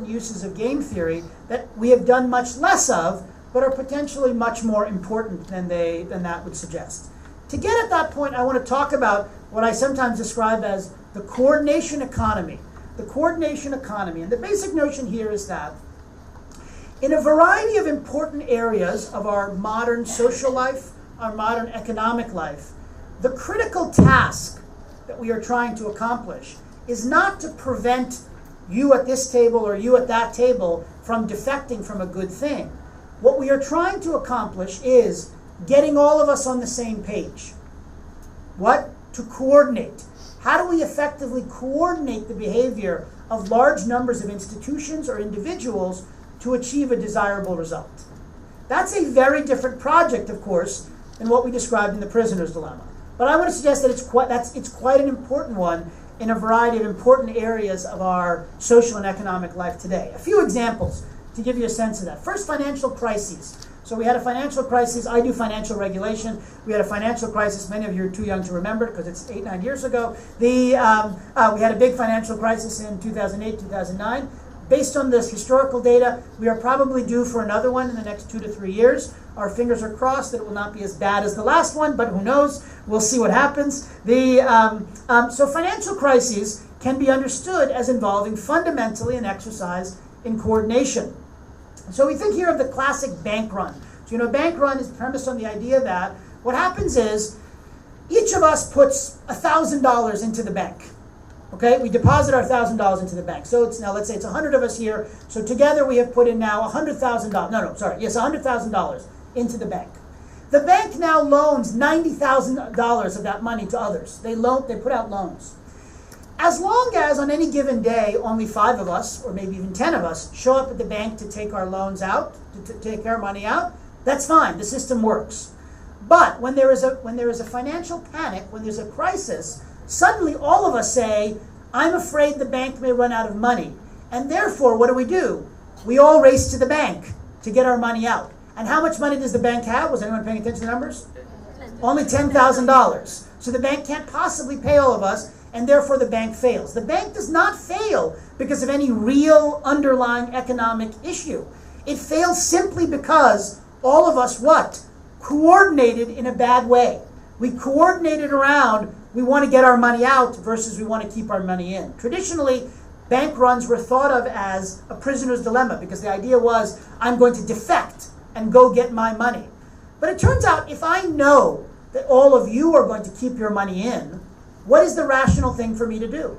uses of game theory that we have done much less of, but are potentially much more important than that would suggest. To get at that point, I want to talk about what I sometimes describe as the coordination economy. The coordination economy. And the basic notion here is that in a variety of important areas of our modern social life, our modern economic life, the critical task that we are trying to accomplish is not to prevent you at this table or you at that table from defecting from a good thing. What we are trying to accomplish is getting all of us on the same page. What? To coordinate. How do we effectively coordinate the behavior of large numbers of institutions or individuals to achieve a desirable result? That's a very different project, of course, than what we described in the prisoner's dilemma. But I want to suggest that it's quite an important one in a variety of important areas of our social and economic life today. A few examples to give you a sense of that. First, financial crises. So we had a financial crisis. I do financial regulation. We had a financial crisis. Many of you are too young to remember it because it's 8-9 years ago. We had a big financial crisis in 2008, 2009. Based on this historical data, we are probably due for another one in the next 2 to 3 years. Our fingers are crossed that it will not be as bad as the last one, but who knows? We'll see what happens. So financial crises can be understood as involving fundamentally an exercise in coordination. So we think here of the classic bank run. So bank run is premised on the idea that what happens is each of us puts $1,000 into the bank. Okay, we deposit our $1,000 into the bank. So let's say it's 100 of us here. So together we have put in now $100,000. $100,000 into the bank. The bank now loans $90,000 of that money to others. They put out loans. As long as on any given day only 5 of us, or maybe even 10 of us, show up at the bank to take our loans out, to take our money out, that's fine. The system works. But when there is a financial panic, when there's a crisis, suddenly all of us say, I'm afraid the bank may run out of money. And therefore, what do? We all race to the bank to get our money out. And how much money does the bank have? Was anyone paying attention to the numbers? Only $10,000. So the bank can't possibly pay all of us, and therefore the bank fails. The bank does not fail because of any real underlying economic issue. It fails simply because all of us, coordinated in a bad way. We coordinated around, we want to get our money out versus we want to keep our money in. Traditionally, bank runs were thought of as a prisoner's dilemma because the idea was, I'm going to defect and go get my money. But it turns out if I know that all of you are going to keep your money in, what is the rational thing for me to do?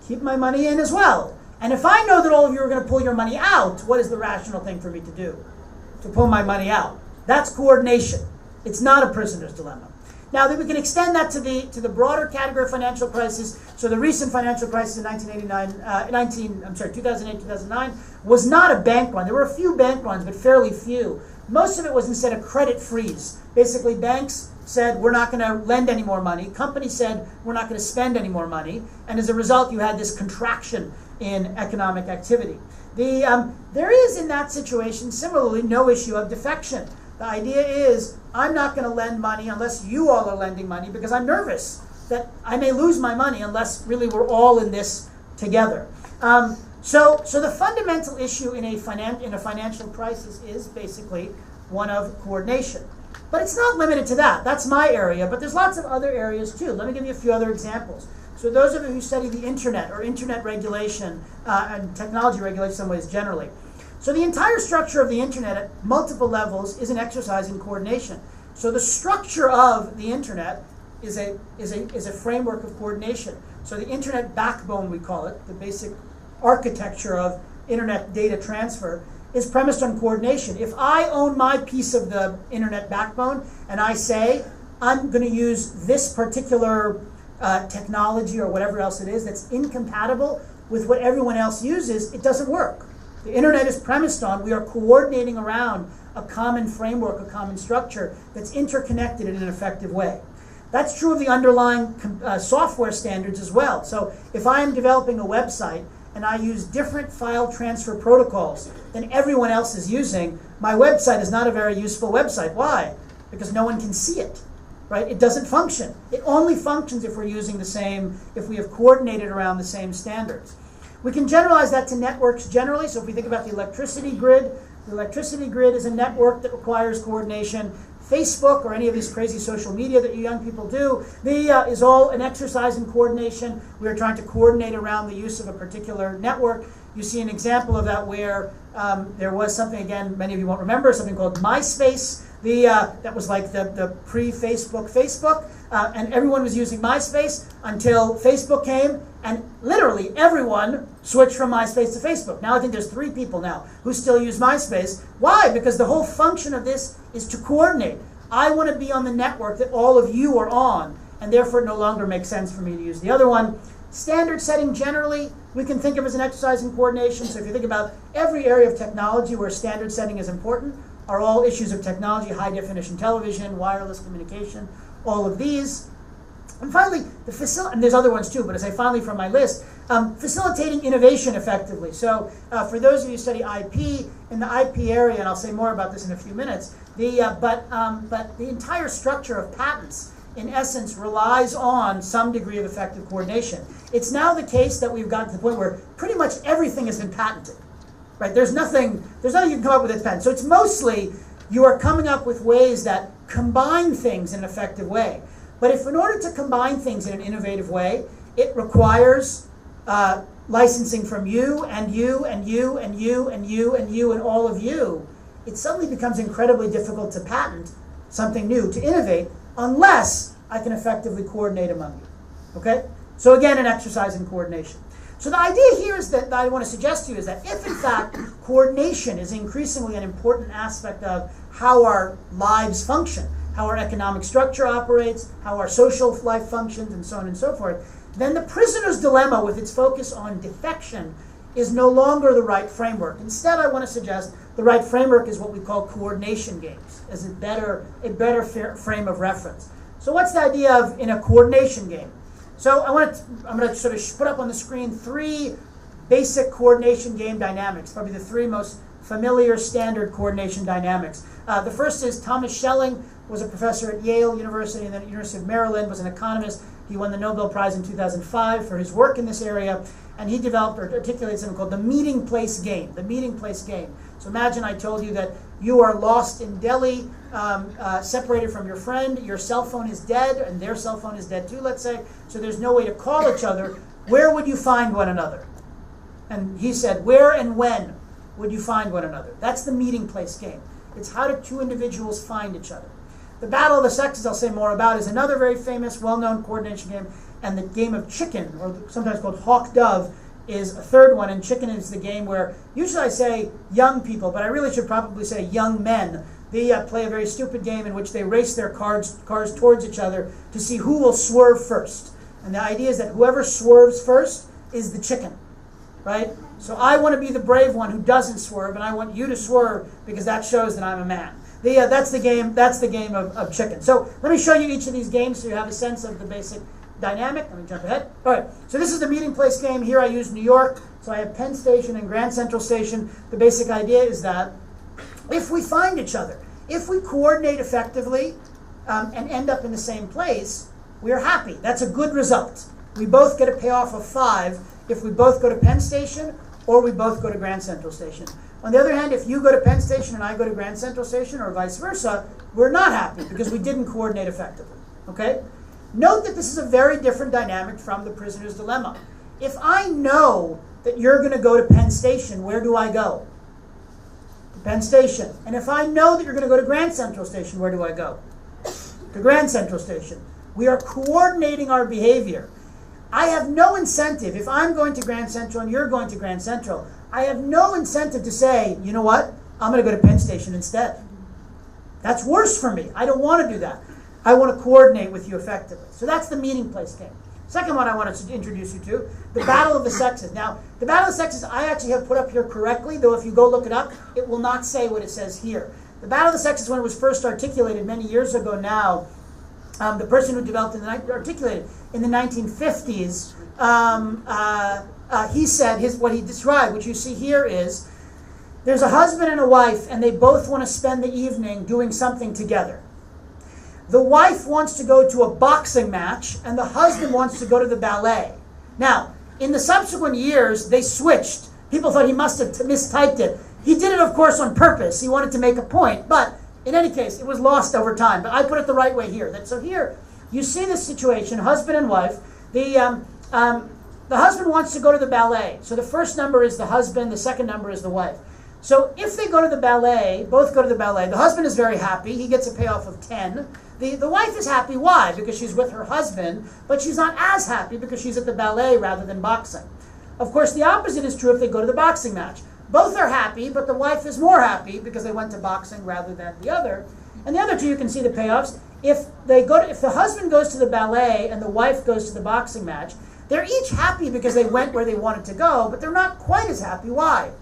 Keep my money in as well. And if I know that all of you are going to pull your money out, what is the rational thing for me to do? To pull my money out. That's coordination. It's not a prisoner's dilemma. Now that we can extend that to the broader category of financial crisis. So the recent financial crisis in 2008, 2009 was not a bank run. There were a few bank runs, but fairly few. Most of it was instead a credit freeze. Basically, banks said, we're not going to lend any more money. Companies said, we're not going to spend any more money. And as a result, you had this contraction in economic activity. There is, in that situation, similarly, no issue of defection. The idea is, I'm not going to lend money unless you all are lending money because I'm nervous that I may lose my money unless really we're all in this together. So the fundamental issue in a financial crisis is basically one of coordination. But it's not limited to that. That's my area, but there's lots of other areas too. Let me give you a few other examples. So those of you who study the internet or internet regulation and technology regulation in some ways generally. So the entire structure of the internet at multiple levels is an exercise in coordination. So the structure of the internet is a framework of coordination. So the internet backbone, we call it, the basic architecture of internet data transfer, is premised on coordination. If I own my piece of the internet backbone and I say, I'm going to use this particular technology or whatever else it is that's incompatible with what everyone else uses, it doesn't work. The internet is premised on we are coordinating around a common framework, a common structure that's interconnected in an effective way. That's true of the underlying software standards as well. So if I am developing a website and I use different file transfer protocols than everyone else is using, my website is not a very useful website. Why? Because no one can see it, right? It doesn't function. It only functions if we're using the same, if we have coordinated around the same standards. We can generalize that to networks generally. So if we think about the electricity grid is a network that requires coordination. Facebook or any of these crazy social media that you young people do, is all an exercise in coordination. We are trying to coordinate around the use of a particular network. You see an example of that where there was something, again, many of you won't remember, something called MySpace. That was like the pre-Facebook Facebook, and everyone was using MySpace until Facebook came, and literally everyone switched from MySpace to Facebook. Now I think there's 3 people now who still use MySpace. Why? Because the whole function of this is to coordinate. I want to be on the network that all of you are on, and therefore it no longer makes sense for me to use the other one. Standard setting generally, we can think of as an exercise in coordination. So if you think about every area of technology where standard setting is important, are all issues of technology, high definition television, wireless communication, all of these. And finally, and there's other ones too, but as I finally from my list, facilitating innovation effectively. So for those of you who study IP, in the IP area, and I'll say more about this in a few minutes, but the entire structure of patents, in essence, relies on some degree of effective coordination. It's now the case that we've gotten to the point where pretty much everything has been patented. Right? There's nothing you can come up with that's patent. So it's mostly you are coming up with ways that combine things in an effective way. But if in order to combine things in an innovative way, it requires licensing from you and you and you and you and you and you and all of you, it suddenly becomes incredibly difficult to patent something new, to innovate, unless I can effectively coordinate among you. Okay? So again, an exercise in coordination. So the idea here is that I want to suggest to you is that if in fact coordination is increasingly an important aspect of how our lives function, how our economic structure operates, how our social life functions, and so on and so forth, then the prisoner's dilemma with its focus on defection is no longer the right framework. Instead, I want to suggest the right framework is what we call coordination games, as a better frame of reference. So what's the idea of in a coordination game? So I'm going to sort of put up on the screen 3 basic coordination game dynamics, probably the 3 most familiar standard coordination dynamics. The first is Thomas Schelling was a professor at Yale University and then at the University of Maryland, was an economist. He won the Nobel Prize in 2005 for his work in this area, and he developed or articulated something called the meeting place game, the meeting place game. So imagine I told you that you are lost in Delhi, separated from your friend, your cell phone is dead, and their cell phone is dead too, let's say, so there's no way to call each other. Where would you find one another? And he said, where and when would you find one another? That's the meeting place game. It's how do 2 individuals find each other. The Battle of the Sexes, I'll say more about, is another very famous, well-known coordination game, and the game of chicken, or sometimes called hawk-dove, is a third one, and chicken is the game where, usually I say young people, but I really should probably say young men. They play a very stupid game in which they race their cars towards each other to see who will swerve first. And the idea is that whoever swerves first is the chicken, right? So I want to be the brave one who doesn't swerve, and I want you to swerve because that shows that I'm a man. That's the game. That's the game of chicken. So let me show you each of these games so you have a sense of the basic dynamic. Let me jump ahead. All right. So this is the meeting place game. Here I use New York. So I have Penn Station and Grand Central Station. The basic idea is that if we find each other, if we coordinate effectively and end up in the same place, we are happy. That's a good result. We both get a payoff of 5 if we both go to Penn Station or we both go to Grand Central Station. On the other hand, if you go to Penn Station and I go to Grand Central Station or vice versa, we're not happy because we didn't coordinate effectively. Okay? Note that this is a very different dynamic from the prisoner's dilemma. If I know that you're going to go to Penn Station, where do I go? To Penn Station. And if I know that you're going to go to Grand Central Station, where do I go? To Grand Central Station. We are coordinating our behavior. I have no incentive, if I'm going to Grand Central and you're going to Grand Central, I have no incentive to say, you know what, I'm going to go to Penn Station instead. That's worse for me. I don't want to do that. I want to coordinate with you effectively. So that's the meeting place game. Second one I wanted to introduce you to, the Battle of the Sexes. Now, the Battle of the Sexes I actually have put up here correctly, though if you go look it up, it will not say what it says here. The Battle of the Sexes, when it was first articulated many years ago now, the person who developed it articulated in the 1950s, he said, what he described, which you see here is, there's a husband and a wife, and they both want to spend the evening doing something together. The wife wants to go to a boxing match, and the husband wants to go to the ballet. Now, In the subsequent years, they switched. People thought he must have mistyped it. He did it, of course, on purpose. He wanted to make a point. But in any case, it was lost over time. But I put it the right way here. So here, you see this situation, husband and wife. The husband wants to go to the ballet. So the first number is the husband. The second number is the wife. So if they go to the ballet, both go to the ballet, the husband is very happy. He gets a payoff of 10. The wife is happy. Why? Because she's with her husband, but she's not as happy because she's at the ballet rather than boxing. Of course, the opposite is true if they go to the boxing match. Both are happy, but the wife is more happy because they went to boxing rather than the other. And the other two, you can see the payoffs. If the husband goes to the ballet and the wife goes to the boxing match, they're each happy because they went where they wanted to go, but they're not quite as happy. Why?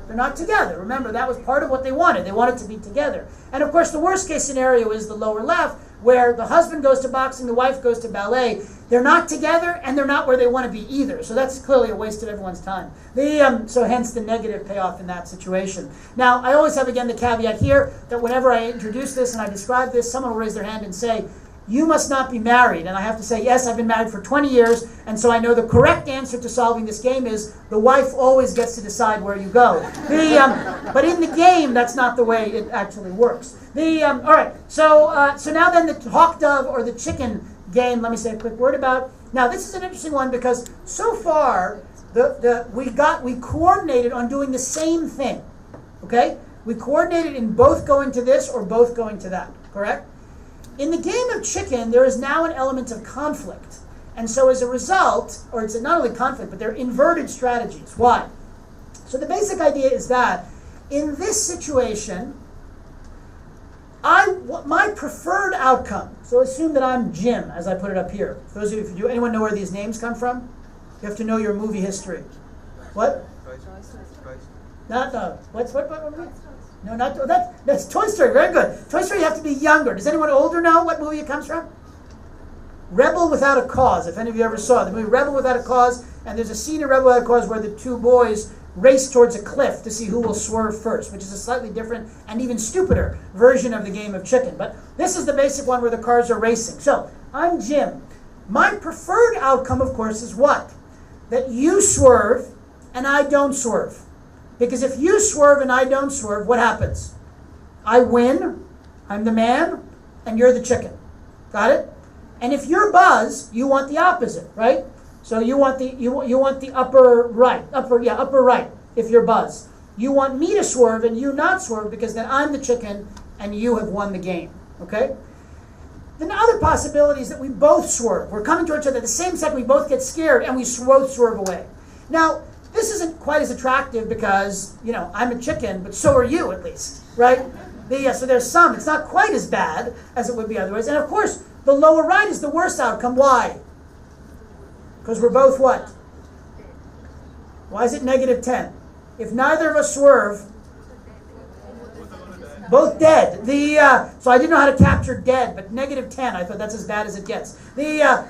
They're not together. Remember, that was part of what they wanted. They wanted to be together. And of course, the worst case scenario is the lower left, where the husband goes to boxing, the wife goes to ballet. They're not together, and they're not where they want to be either. So that's clearly a waste of everyone's time. So hence the negative payoff in that situation. Now, I always have, again, the caveat here that whenever I introduce this and I describe this, someone will raise their hand and say, you must not be married. And I have to say, yes, I've been married for 20 years, and so I know the correct answer to solving this game is the wife always gets to decide where you go. But in the game, that's not the way it actually works. All right, so now then the hawk dove or the chicken game, let me say a quick word about. Now, this is an interesting one because so far, we coordinated on doing the same thing, okay? We coordinated in both going to this or both going to that, correct? In the game of chicken, there is now an element of conflict. And so as a result, or it's not only conflict, but they're inverted strategies. Why? So the basic idea is that in this situation, my preferred outcome, so assume that I'm Jim, as I put it up here. For those of you, do anyone know where these names come from? You have to know your movie history. What? What movie? No, that's Toy Story. Very good. Toy Story, you have to be younger. Does anyone older know what movie it comes from? Rebel Without a Cause, if any of you ever saw the movie Rebel Without a Cause. And there's a scene in Rebel Without a Cause where the two boys race towards a cliff to see who will swerve first, which is a slightly different and even stupider version of the game of chicken. But this is the basic one where the cars are racing. So, I'm Jim. My preferred outcome, of course, is what? That you swerve and I don't swerve. Because if you swerve and I don't swerve, what happens? I win, I'm the man, and you're the chicken. Got it? And if you're Buzz, you want the opposite, right? So you want the upper right, if you're Buzz. You want me to swerve and you not swerve because then I'm the chicken and you have won the game. Okay? Then the other possibility is that we both swerve. We're coming to each other at the same second, we both get scared and we both swerve away. Now, this isn't quite as attractive because, I'm a chicken, but so are you at least, right? So there's some. It's not quite as bad as it would be otherwise. And of course, the lower right is the worst outcome. Why? Because we're both what? Why is it -10? If neither of us swerve, both dead. So I didn't know how to capture dead, but -10, I thought that's as bad as it gets.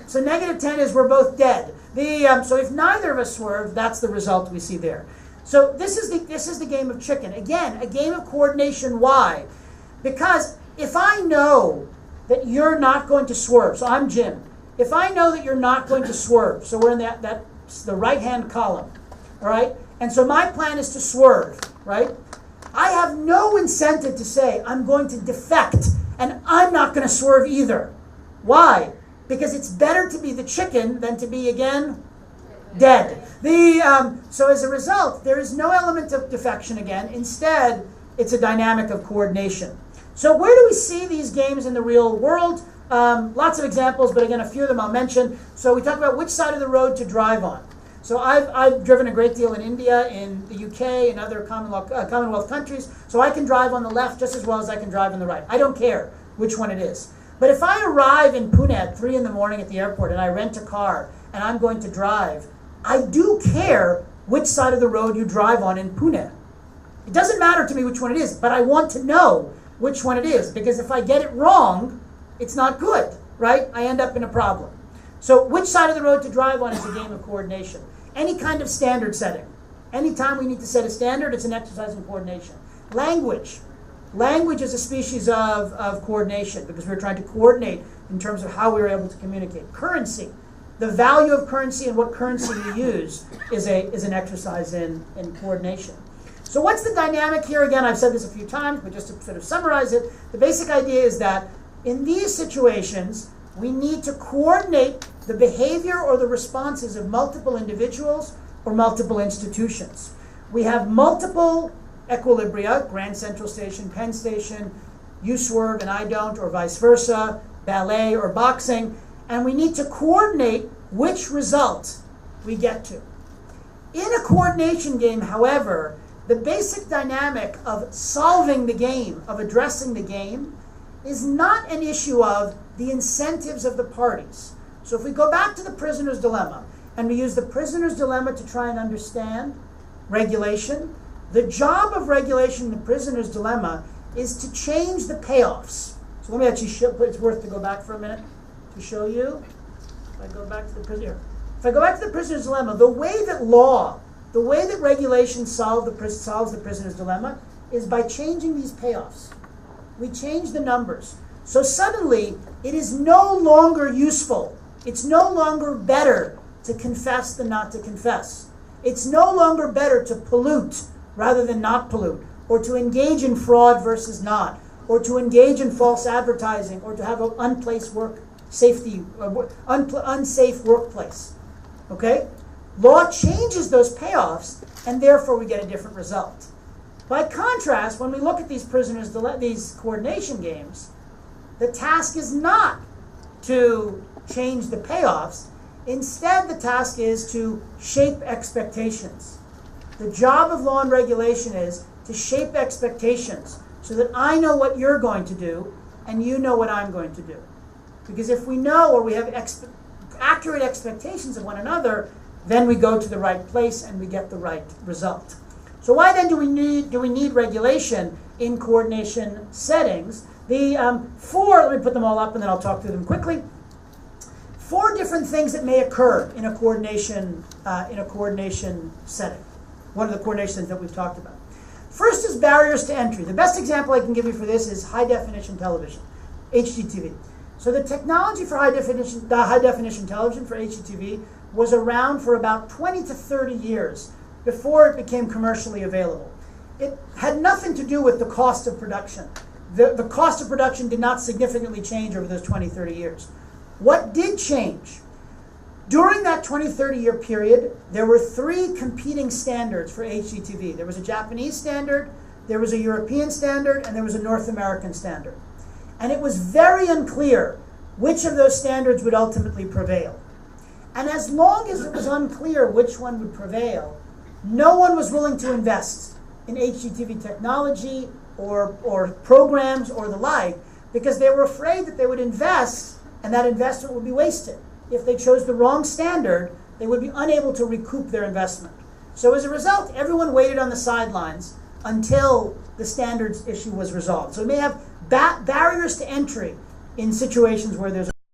So -10 is we're both dead. So if neither of us swerve, that's the result we see there. So this is the game of chicken. Again, a game of coordination. Why? Because if I know that you're not going to swerve, so I'm Jim. If I know that you're not going to swerve, so we're in the right-hand column, all right? And so my plan is to swerve, right? I have no incentive to say I'm going to defect and I'm not going to swerve either. Why? Because it's better to be the chicken than to be, again, dead. So as a result, there is no element of defection again. Instead, it's a dynamic of coordination. So where do we see these games in the real world? Lots of examples, but again, a few of them I'll mention. So we talk about which side of the road to drive on. So I've driven a great deal in India, in the UK, and other Commonwealth countries. So I can drive on the left just as well as I can drive on the right. I don't care which one it is. But if I arrive in Pune at 3 in the morning at the airport and I rent a car and I'm going to drive, I do care which side of the road you drive on in Pune. It doesn't matter to me which one it is, but I want to know which one it is, because if I get it wrong, it's not good, right? I end up in a problem. So which side of the road to drive on is a game of coordination. Any kind of standard setting. Anytime we need to set a standard, it's an exercise in coordination. Language. Language is a species of coordination because we're trying to coordinate in terms of how we're able to communicate. Currency. the value of currency and what currency we use is an exercise in coordination. So what's the dynamic here? Again, I've said this a few times, but just to sort of summarize it, the basic idea is that in these situations, we need to coordinate the behavior or the responses of multiple individuals or multiple institutions. We have multiple equilibria, Grand Central Station, Penn Station, you swerve and I don't, or vice versa, ballet or boxing, and we need to coordinate which result we get to. In a coordination game, however, the basic dynamic of solving the game, of addressing the game, is not an issue of the incentives of the parties. So if we go back to the prisoner's dilemma, and we use the prisoner's dilemma to try and understand regulation, the job of regulation in the prisoner's dilemma is to change the payoffs. So let me actually show, it's worth to go back for a minute to show you. If I go back to the prisoner, if I go back to the prisoner's dilemma, the way that regulation solves the prisoner's dilemma is by changing these payoffs. We change the numbers. So suddenly, it is no longer useful. It's no longer better to confess than not to confess. It's no longer better to pollute rather than not pollute, or to engage in fraud versus not, or to engage in false advertising, or to have an unsafe workplace. Okay? Law changes those payoffs, and therefore we get a different result. By contrast, when we look at these these coordination games, the task is not to change the payoffs. Instead, the task is to shape expectations. The job of law and regulation is to shape expectations so that I know what you're going to do and you know what I'm going to do. Because if we know or we have accurate expectations of one another, then we go to the right place and we get the right result. So why then do we need regulation in coordination settings? The let me put them all up and then I'll talk through them quickly. 4 different things that may occur in a coordination setting. One of the coordination things that we've talked about. First is barriers to entry. The best example I can give you for this is high definition television, HDTV. So the technology for high definition television for HDTV was around for about 20 to 30 years before it became commercially available. It had nothing to do with the cost of production. The cost of production did not significantly change over those 20, 30 years. What did change? During that 20, 30-year period, there were 3 competing standards for HDTV. There was a Japanese standard, there was a European standard, and there was a North American standard. And it was very unclear which of those standards would ultimately prevail. And as long as it was unclear which one would prevail, no one was willing to invest in HDTV technology or programs or the like, because they were afraid that they would invest and that investment would be wasted. If they chose the wrong standard, they would be unable to recoup their investment. So as a result, everyone waited on the sidelines until the standards issue was resolved. So we may have barriers to entry in situations where there's